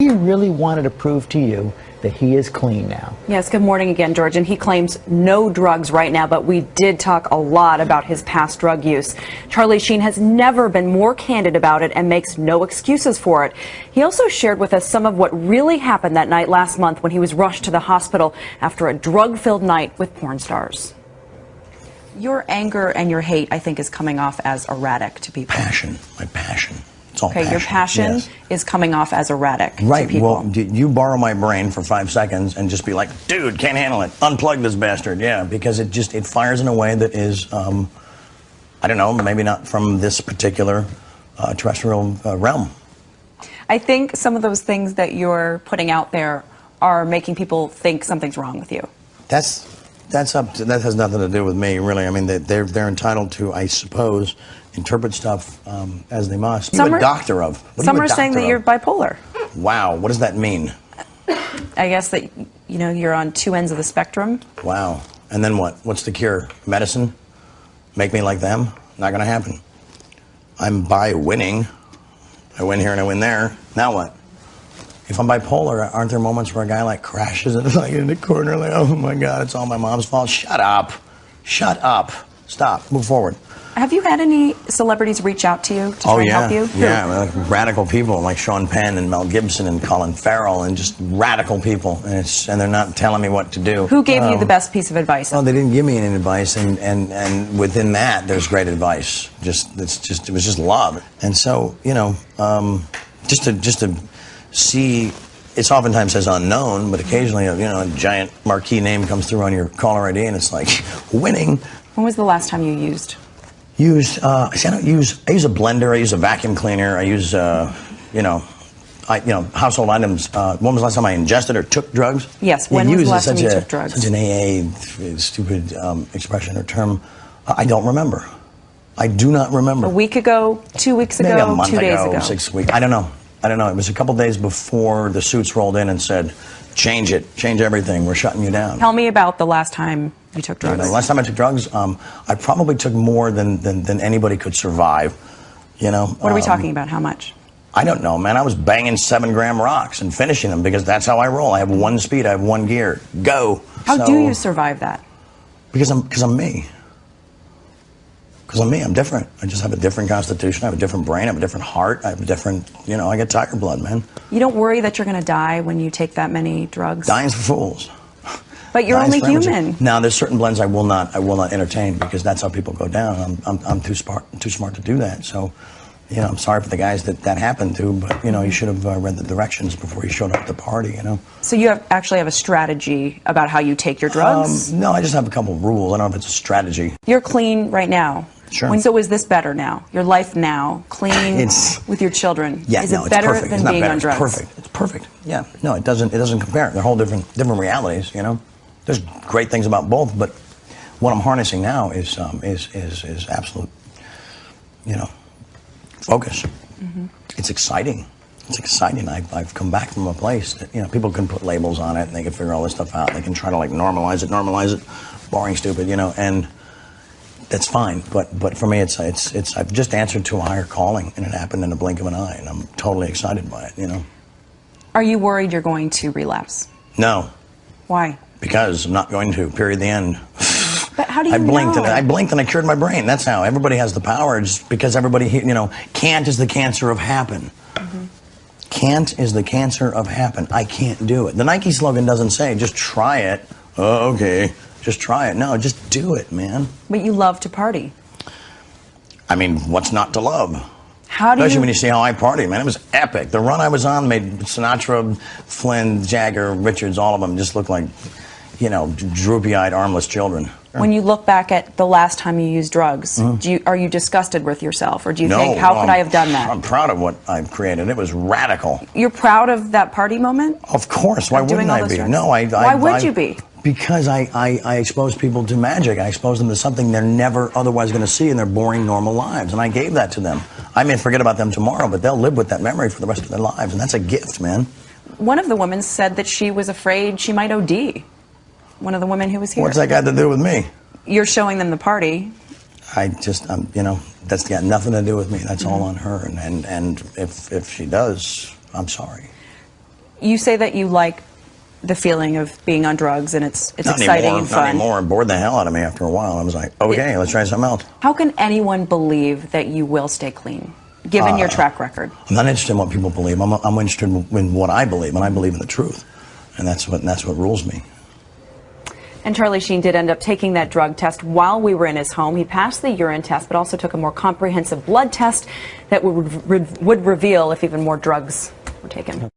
He really wanted to prove to you that he is clean now. Yes, good morning again, George. And he claims no drugs right now, but we did talk a lot about his past drug use. Charlie Sheen has never been more candid about it and makes no excuses for it. He also shared with us some of what really happened that night last month when he was rushed to the hospital after a drug-filled night with porn stars. Your anger and your hate, I think, is coming off as erratic to people. Passion, my passion. It's all okay, passion. Your passion yes. is coming off as erratic right. to people. Well, you borrow my brain for 5 seconds and just be like, dude, can't handle it. Unplug this bastard. Yeah, because it fires in a way that is, I don't know, maybe not from this particular terrestrial realm. I think some of those things that you're putting out there are making people think something's wrong with you. That has nothing to do with me, really. I mean, they're entitled to, I suppose, interpret stuff as they must. What are you a doctor of? Some are saying that you're bipolar. Wow, what does that mean? I guess that, you know, you're on two ends of the spectrum. Wow. And then what? What's the cure? Medicine? Make me like them? Not going to happen. I'm bi-winning. I win here and I win there. Now what? If I'm bipolar, aren't there moments where a guy like crashes and like in the corner like, oh my God, it's all my mom's fault? Shut up. Shut up. Stop. Move forward. Have you had any celebrities reach out to you to try and help you? Yeah, like radical people like Sean Penn and Mel Gibson and Colin Farrell and just radical people, and they're not telling me what to do. Who gave you the best piece of advice? Oh, they didn't give me any advice, and within that, there's great advice. It was just love, and so you know, just to see. It's oftentimes says unknown, but occasionally, you know, a giant marquee name comes through on your caller ID, and it's like winning. When was the last time you used? I use a blender, I use a vacuum cleaner, I use household items. When was the last time I ingested or took drugs? Yes, when was the last time you took drugs? Such an AA stupid expression or term. I don't remember. I do not remember. A week ago, 2 weeks ago, maybe a month 2 days ago. 6 weeks. I don't know. It was a couple days before the suits rolled in and said, change it, change everything, we're shutting you down. Tell me about the last time you took drugs. The last time I took drugs, I probably took more than anybody could survive. You know. What are we talking about? How much? I don't know, man. I was banging 7-gram rocks and finishing them because that's how I roll. I have one speed. I have one gear. Go. How do you survive that? Because I'm me. Because I'm me. I'm different. I just have a different constitution. I have a different brain. I have a different heart. I have a different, I get tiger blood, man. You don't worry that you're going to die when you take that many drugs? Dying's for fools. But you're only human. Now, there's certain blends I will not entertain because that's how people go down. I'm too smart to do that. So, I'm sorry for the guys that happened to, but you should have read the directions before you showed up at the party. So you actually have a strategy about how you take your drugs? No, I just have a couple of rules. I don't know if it's a strategy. You're clean right now. Sure. So is this better now? Your life now, clean with your children? Yeah, is it better than being on drugs? It's perfect. It's perfect. Yeah. No, it doesn't compare. They're whole different realities. There's great things about both, but what I'm harnessing now is absolute, focus. Mm-hmm. It's exciting. It's exciting. I've come back from a place that people can put labels on it and they can figure all this stuff out. They can try to normalize it, boring, stupid, and that's fine. But for me, it's I've just answered to a higher calling, and it happened in the blink of an eye, and I'm totally excited by it. Are you worried you're going to relapse? No. Why? Because I'm not going to. Period. The end. But how do you I blinked know? And I blinked and I cured my brain. That's how. Everybody has the power. Just because everybody, can't is the cancer of happen. Mm-hmm. Can't is the cancer of happen. I can't do it. The Nike slogan doesn't say just try it. Oh, okay. Just try it. No, just do it, man. But you love to party. I mean, what's not to love? How do Especially when you see how I party, man. It was epic. The run I was on made Sinatra, Flynn, Jagger, Richards, all of them just look like, droopy-eyed, armless children. When you look back at the last time you used drugs, are you disgusted with yourself, or do you think, how could I have done that? I'm proud of what I've created. It was radical. You're proud of that party moment? Of course. Why wouldn't I be? Drugs? No, Why would you be? Because I expose people to magic. I expose them to something they're never otherwise going to see in their boring, normal lives. And I gave that to them. I may forget about them tomorrow, but they'll live with that memory for the rest of their lives. And that's a gift, man. One of the women said that she was afraid she might OD. One of the women who was here. What's that got to do with me? You're showing them the party. That's got nothing to do with me. That's all on her. And if she does, I'm sorry. You say that you like the feeling of being on drugs, and it's Not exciting anymore, and fun. Not anymore. It bored the hell out of me after a while. I was like, okay, let's try something else. How can anyone believe that you will stay clean, given your track record? I'm not interested in what people believe. I'm interested in what I believe, and I believe in the truth, and that's what rules me. And Charlie Sheen did end up taking that drug test while we were in his home. He passed the urine test, but also took a more comprehensive blood test that would reveal if even more drugs were taken.